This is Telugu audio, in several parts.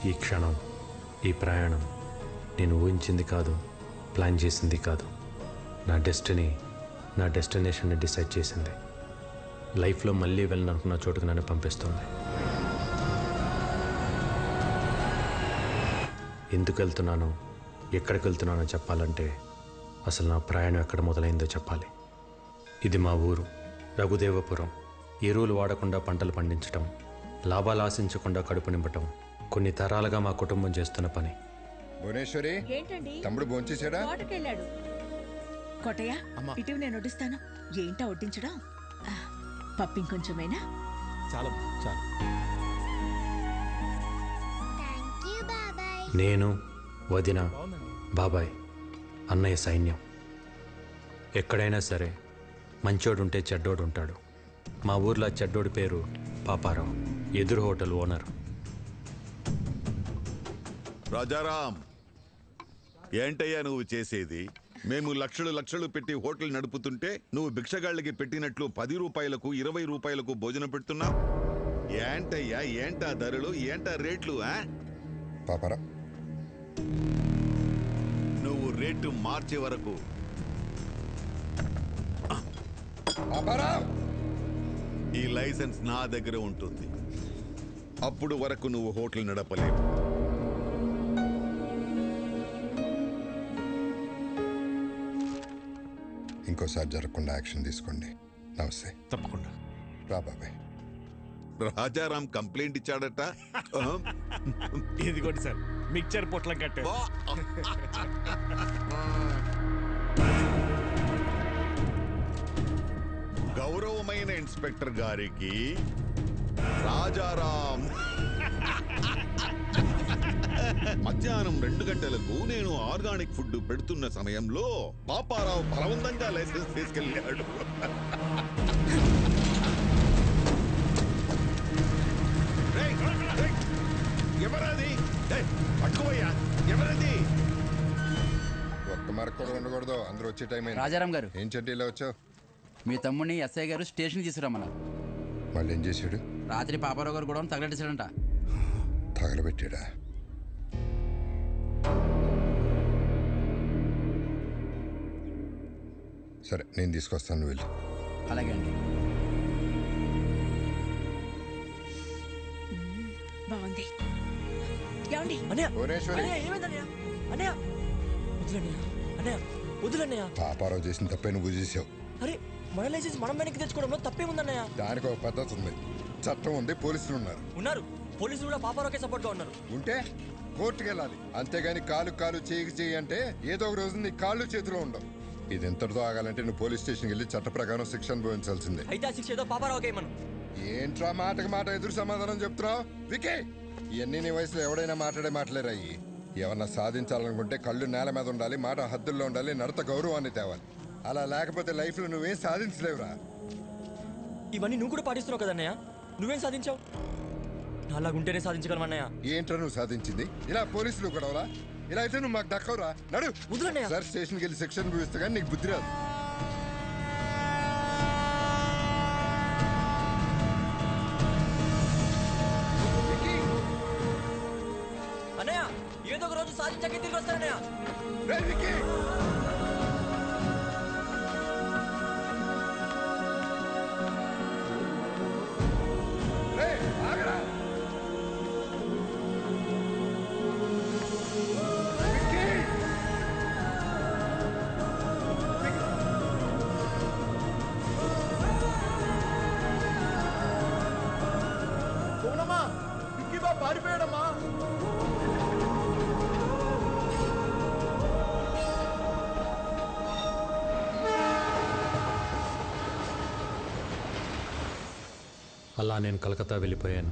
ఈ క్షణం, ఈ ప్రయాణం నేను ఊహించింది కాదు, ప్లాన్ చేసింది కాదు. నా డెస్టినీ, నా డెస్టినేషన్ని డిసైడ్ చేసింది. లైఫ్లో మళ్ళీ వెళ్ళాలనుకున్న చోటుకు నన్ను పంపిస్తుంది. ఎందుకు వెళ్తున్నానో, ఎక్కడికి వెళ్తున్నానో చెప్పాలంటే అసలు నా ప్రయాణం ఎక్కడ మొదలైందో చెప్పాలి. ఇది మా ఊరు రఘుదేవపురం. ఎరువులు వాడకుండా పంటలు పండించటం, లాభాలు ఆశించకుండా కడుపు నింపటం కొన్ని తరాలుగా మా కుటుంబం చేస్తున్న పని. భువనేశ్వరి, తమ్ముడు భోంచేశాడా? తోటకెళ్ళాడు. కోటయ్య, ఇటీవి నేను వడ్డిస్తాను. ఏంటా వడ్డించడం? పప్పు ఇంకొంచెమేనా? చాలా చాలా. నేను, వదిన, బాబాయ్, అన్నయ్య సైన్యం. ఎక్కడైనా సరే మంచోడుంటే చెడ్డోడు ఉంటాడు. మా ఊర్లో చెడ్డోడి పేరు పాపారావు, ఎదురు హోటల్ ఓనర్. రాజారాం, ఏంటయ్యా నువ్వు చేసేది? మేము లక్షలు పెట్టి హోటల్ నడుపుతుంటే నువ్వు భిక్షగాళ్ళకి పెట్టినట్లు 10 రూపాయలకు 20 రూపాయలకు భోజనం పెడుతున్నావు. ఏంటయ్యా, ఏంటా ధరలు, ఏంటా రేట్లు? పాపారా, నువ్వు రేటు మార్చే వరకు ఈ లైసెన్స్ నా దగ్గర ఉంటుంది. అప్పుడు వరకు నువ్వు హోటల్ నడపలేవు. ఇంకోసారి జరగకుండా యాక్షన్ తీసుకోండి. నమస్తే. తప్పకుండా రా బాబాయ్. రాజారాం కంప్లైంట్ ఇచ్చాడట. ఇదిగోండి సార్, మిక్చర్ పొట్లం కట్టే. గౌరవమైన ఇన్స్పెక్టర్ గారికి రాజారాం మధ్యాహ్నం 2 గంటలకు నేను ఆర్గానిక్ ఫుడ్ పెడుతున్న సమయంలో పాపారావు బలవంతంగా లైసెన్స్ తీసుకెళ్ళాడు. ఎవరది? పట్టుకోయ్యా, ఎవరది? ఒక్క మరకు కూడా ఉండకూడదు. అందరూ వచ్చే టైం అయింది. రాజారాం గారు, ఏం చెడ్డీ ఇలా వచ్చావు? మీ తమ్ముడిని ఎస్ఐ గారు స్టేషన్కి తీసుకురమ్మన్నారు. మళ్ళీ ఏం చేశాడు? రాత్రి పాపారావు గారు కూడా తగలెట్టేశాడంట. తగలబెట్టాడా? సరే, నేను తీసుకొస్తాను, వెళ్ళి. అలాగే అండి. బాగుంది. భువనేశ్వరి, పాపారావు చేసిన తప్పే నువ్వు చేసావు. అరే, మన లైసెన్స్ మనం వెనక్కి తెచ్చుకోవడంలో తప్పేముందన్నయ్య? దానికి ఒక పద్ధతి ఉంది, చట్టం ఉంది, పోలీసులు ఉన్నారు. పోలీసులు కూడా పాపారావుకే సపోర్ట్ గా ఉన్నారు. ఉంటే కోర్టుకు వెళ్ళాలి. అంతేగాని కాలు చేయి అంటే ఏదో ఒక రోజు నీ కాళ్ళు చేతిలో ఉండవు. ఇది ఎంతటితో ఆగాలంటే నువ్వు పోలీస్ స్టేషన్కి వెళ్ళి చట్ట ప్రకారం శిక్ష అనుభవించాల్సిందే. అయితే ఆ శిక్ష ఏదో పాపారావుకే మనం. ఏంట్రా మాటకి మాట ఎదురు సమాధానం చెప్తున్నావు? వికీ, ఇవన్నీ నీ వయసులో ఎవడైనా మాట్లాడే మాటలేరాయి. ఏమన్నా సాధించాలనుకుంటే కళ్ళు నేల మీద ఉండాలి, మాట హద్దుల్లో ఉండాలి, నడత గౌరవాన్ని తేవాలి. అలా లేకపోతే లైఫ్లో నువ్వేం సాధించలేవురా. ఇవన్నీ నువ్వు కూడా పాటిస్తున్నావు కదన్నయ్య. నువ్వేం సాధించావు? అలాగుంటేనే సాధించగలమన్నయ్య. ఏంట్రా నువ్వు సాధించింది? ఇలా పోలీసులు గొడవలా? ఇలా అయితే నువ్వు మాకు దక్కవురా. నడు సార్, స్టేషన్కి వెళ్ళి శిక్షణ అనుభవిస్తే కానీ నీకు బుద్ధి రాదు. అన్నయ్య, ఏదో ఒక రోజు సాధించాకే తిరిగి వస్తానన్నయ్య. పారిపోయాడమ్మా. అలా నేను కలకత్తా వెళ్ళిపోయాను.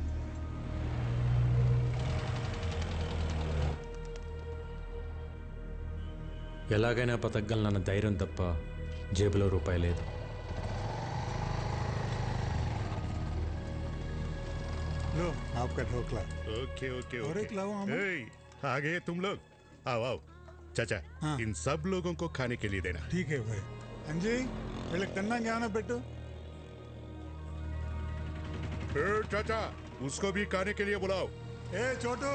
ఎలాగైనా బతకగలనన్న ధైర్యం తప్ప జేబులో రూపాయి లేదు. लो आपका ढोकला। ओके ओके और एक लाओ हम। आ गए तुम लोग, आओ आओ। चाचा, हाँ। इन सब लोगों को खाने के लिए देना। ठीक है भाई। अंजी, వీళ్ళకి తిన్నాక ఏమైనా పెట్టు. चाचा, उसको भी खाने के लिए बुलाओ. ए छोटू,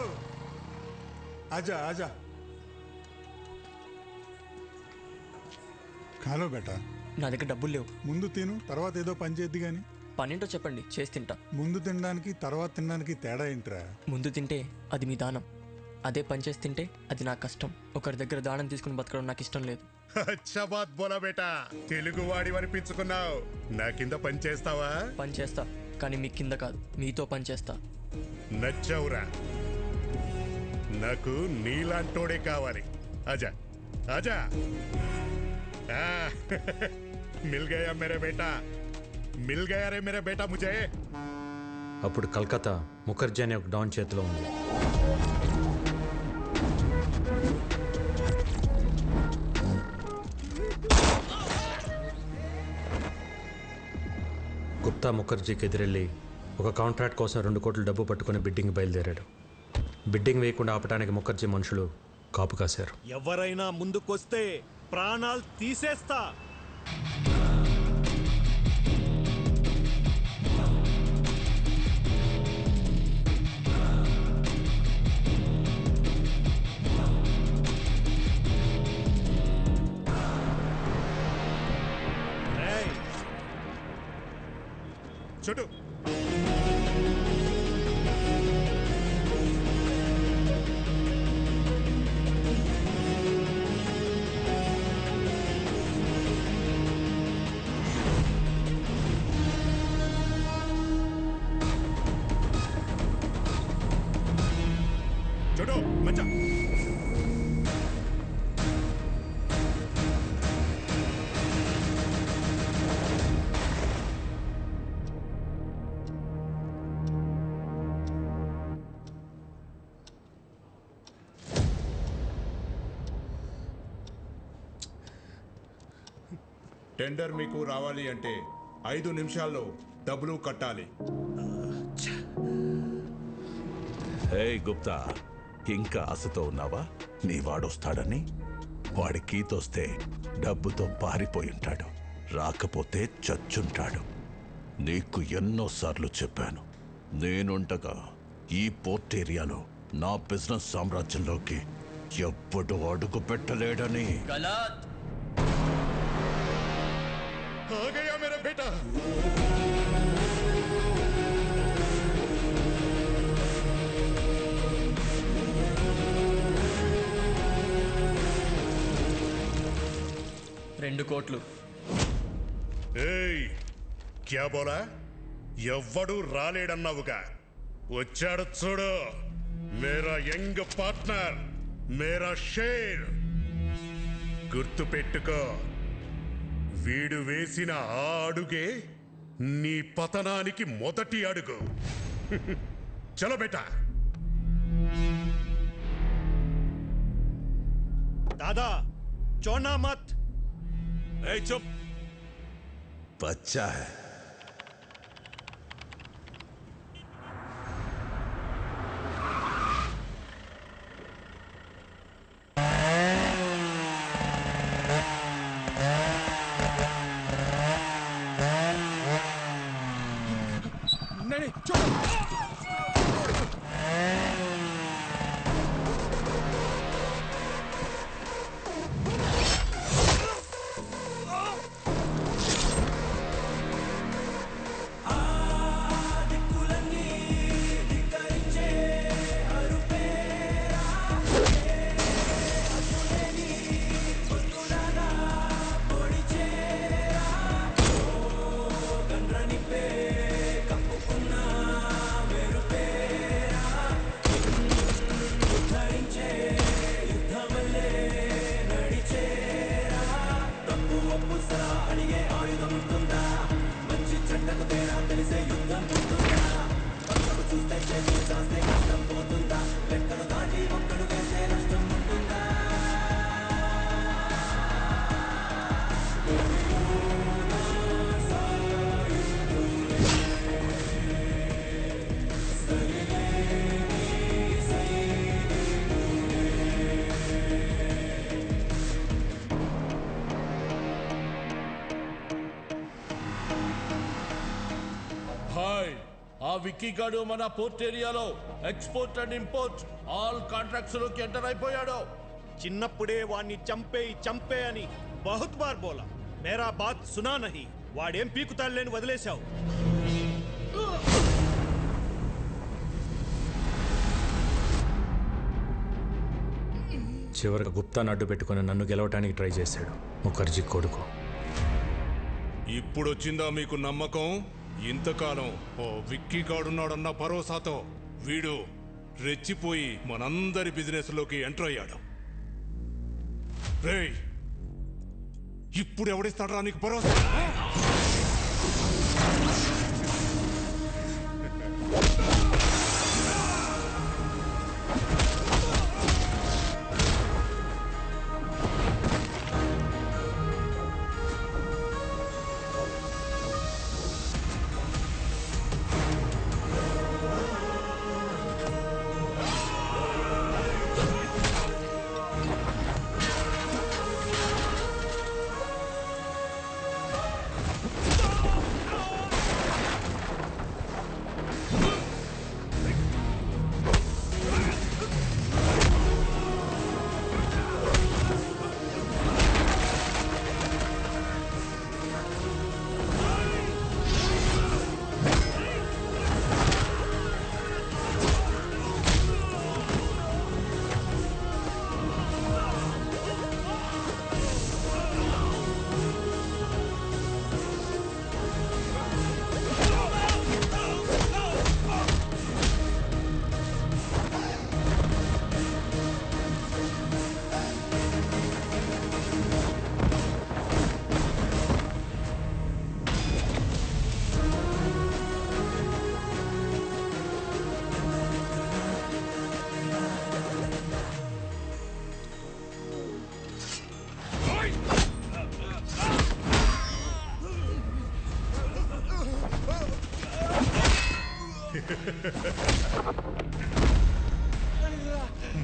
आजा आजा ఖాలో బేటా. నా దగ్గర డబ్బులు లేవు. ముందు తిను, తర్వాత ఏదో పని చేద్ది గాని. పనేంటో చెప్పండి, చేసి తింటా. ముందు తినడానికి తర్వాత తినడానికి తేడా ఏంట్రా? ముందు తింటే అది మీ దానం, అదే పని చేసి తింటే అది నా కష్టం. ఒకరి దగ్గర దానం తీసుకుని బతకడం నాకు ఇష్టం లేదు. అచ్చా బాత్ బోలా బేటా, తెలుగు వాడి అనిపించుకున్నావు. నా కింద పని చేస్తావా? పని చేస్తా, కానీ మీ కింద కాదు, మీతో పని చేస్తా. నచ్చవురా, నాకు నీలాంటోడే కావాలి. ఆజా ఆజా. మిల్ గయా మేరే బేటా, మిల్ గయా రే మేరే బేటా ముజే. అప్పుడు కలకత్తా ముఖర్జీ అనే ఒక డాన్ చేతిలో ఉంది. గుప్తా ముఖర్జీకి ఎదురెళ్ళి ఒక కాంట్రాక్ట్ కోసం 2 కోట్ల డబ్బు పట్టుకుని బిడ్డింగ్ బయలుదేరాడు. బిడ్డింగ్ వేయకుండా ఆపడానికి ముఖర్జీ మనుషులు కాపు కాశారు. ఎవరైనా ముందుకొస్తే ప్రాణాలు తీసేస్తా. छोटू छोटू मचा. టెండర్ మీకు రావాలి అంటే 5 నిమిషాల్లో డబ్బులు కట్టాలి. హే గుప్తా, ఇంకా ఆశతో ఉన్నావా? నీ వాడొస్తాడని? వాడి కీతొస్తే డబ్బుతో పారిపోయి ఉంటాడు, రాకపోతే చచ్చుంటాడు. నీకు ఎన్నోసార్లు చెప్పాను, నేనుండగా ఈ పోర్ట్ ఏరియాలో నా బిజినెస్ సామ్రాజ్యంలోకి ఎప్పుడు అడుగు పెట్టలేడని. आ गया मेरा बेटा. రెండు కోట్లు. ఏయ్, క్యా బోలా? ఎవ్వడు రాలేడన్నావుగా, వచ్చాడు చూడు. మేరా యంగ్ పార్ట్నర్, మేరా షేర్. గుర్తు పెట్టుకో, వీడు వేసిన ఆ అడుగే నీ పతనానికి మొదటి అడుగు. చలో బేటా. दादा चौना मत. ए चुप. बच्चा है. नहीं चलो. విక్కీ గాడు మన పోర్ట్ ఏరియాలో export and import all contracts లోకి ఎంటర్ అయిపోయాడు. చిన్నప్పుడే వాణ్ణి చంపే అని బహుత్ బార్ బోలా, మేరా బాత్ సునా నహీ. వాడేం పీకుతాడులేని వదిలేశావు. చివరికి గుప్తాను అడ్డు పెట్టుకుని నన్ను గెలవటానికి ట్రై చేశాడు ముఖర్జీ కొడుకు. ఇప్పుడొచ్చిందా మీకు నమ్మకం? ఇంతకాలం ఓ విక్కీ గాడున్నాడన్న భరోసాతో వీడు రెచ్చిపోయి మనందరి బిజినెస్ లోకి ఎంటర్ అయ్యాడు. రేయ్, ఇప్పుడు ఎవడిస్తాడ్రా నీకు భరోసా?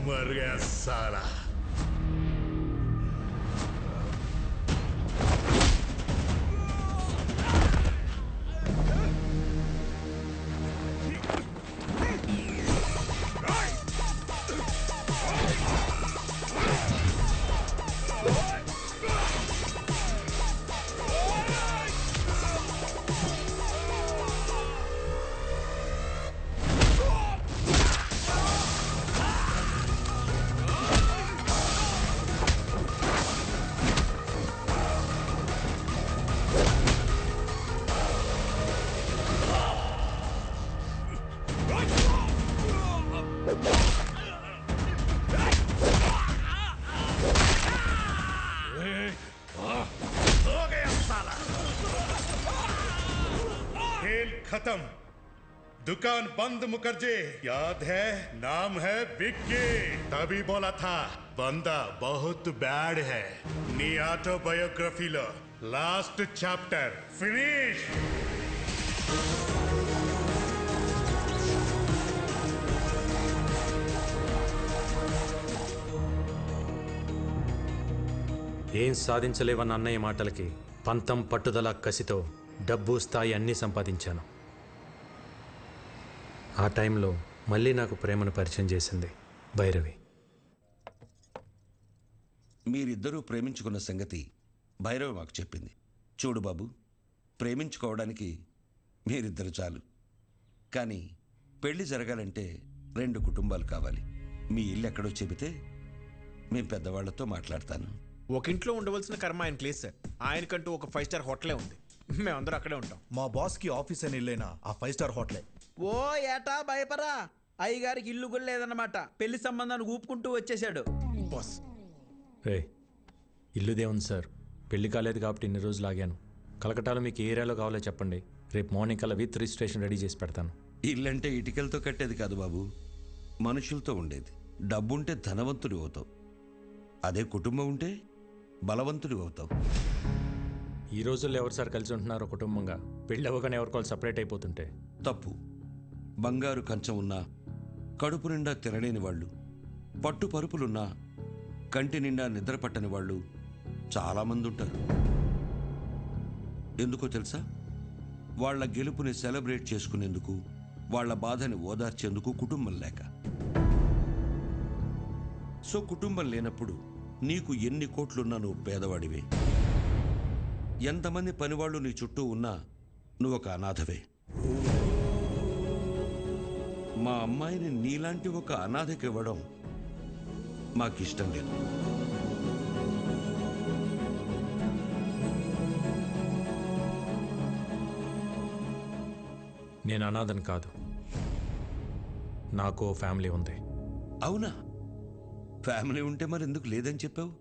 मर गया साला। खत्म, दुकान बंद। मुखर्जी याद है, नाम है विक्की। तभी बोला था बंदा बहुत बैड है। नी ऑटोबायोग्राफी लो लास्ट चैप्टर फिनिश। ఏం సాధించలేవన్న అన్నయ్య మాటలకి పంతం పట్టుదల కసితో డబ్బు స్థాయి అన్నీ సంపాదించాను. ఆ టైంలో మళ్ళీ నాకు ప్రేమను పరిచయం చేసింది భైరవి. మీరిద్దరూ ప్రేమించుకున్న సంగతి భైరవి మాకు చెప్పింది. చూడు బాబు, ప్రేమించుకోవడానికి మీరిద్దరు చాలు, కానీ పెళ్లి జరగాలంటే 2 కుటుంబాలు కావాలి. మీ ఇల్లు ఎక్కడో చెబితే మేము పెద్దవాళ్లతో మాట్లాడతాను. ఒక ఇంట్లో ఉండవలసిన కర్మ ఆయనకి లేదు సార్. ఆయనకంటూ ఒక 5 స్టార్ హోటలే ఉంది. మేమందరూ అక్కడే ఉంటాం. మా బాస్కి ఆఫీస్ అని ఇల్లేనా ఆ 5 స్టార్ హోటలే. ఓ ఏటా భయపరా, అయ్యగారికి ఇల్లు కూడా లేదన్నమాట. పెళ్లి సంబంధాన్ని ఊపుకుంటూ వచ్చేసాడు బాస్. ఇల్లుదే ఉంది సార్, పెళ్లి కాలేదు కాబట్టి ఇన్ని రోజులు ఆగాను. కలకటాలో మీకు ఏ ఏరియాలో కావాలో చెప్పండి, రేపు మార్నింగ్ కల్లా విత్ రిజిస్ట్రేషన్ రెడీ చేసి పెడతాను. ఇల్లంటే ఇటుకలతో కట్టేది కాదు బాబు, మనుషులతో ఉండేది. డబ్బుంటే ధనవంతుడు అవుతావు, అదే కుటుంబం ఉంటే బలవంతుడు అవుతావు. ఈ రోజుల్లో ఎవరు సార్ కలిసి ఉంటున్నారో కుటుంబంగా? పెళ్ళి అవ్వగానే ఎవరికోవాలి సపరేట్ అయిపోతుంటే తప్పు. బంగారు కంచం ఉన్నా కడుపు నిండా తినలేని వాళ్ళు, పట్టు పరుపులున్నా కంటి నిండా నిద్ర పట్టని వాళ్ళు చాలామంది ఉంటారు. ఎందుకో తెలుసా? వాళ్ళ గెలుపుని సెలబ్రేట్ చేసుకునేందుకు వాళ్ళ బాధని ఓదార్చేందుకు కుటుంబం లేక. సో కుటుంబం లేనప్పుడు నీకు ఎన్ని కోట్లున్నా నువ్వు పేదవాడివే. ఎంతమంది పనివాళ్ళు నీ చుట్టూ ఉన్నా నువ్వు ఒక అనాథవే. మా అమ్మాయిని నీలాంటి ఒక అనాథకి ఇవ్వడం మాకిష్టం లేదు. నేను అనాథని కాదు, నాకు ఓ ఫ్యామిలీ ఉంది. అవునా? ఫ్యామిలీ ఉంటే మరి ఎందుకు లేదని చెప్పావు?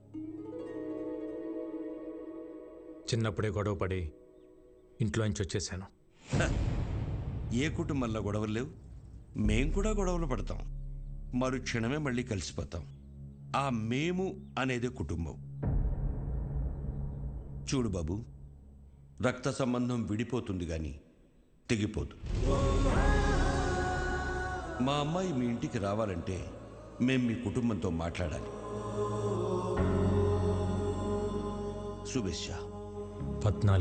చిన్నప్పుడే గొడవ పడి ఇంట్లోంచి వచ్చేసాను. ఏ కుటుంబంలో గొడవలు లేవు? మేం కూడా గొడవలు పడతాం, మరుక్షణమే మళ్ళీ కలిసిపోతాం. ఆ మేము అనేది కుటుంబం. చూడు బాబు, రక్త సంబంధం విడిపోతుంది కానీ తెగిపోదు. మా అమ్మాయి మీ ఇంటికి రావాలంటే మేం మీ కుటుంబంతో మాట్లాడాలి. శుభేచ్ఛ. 14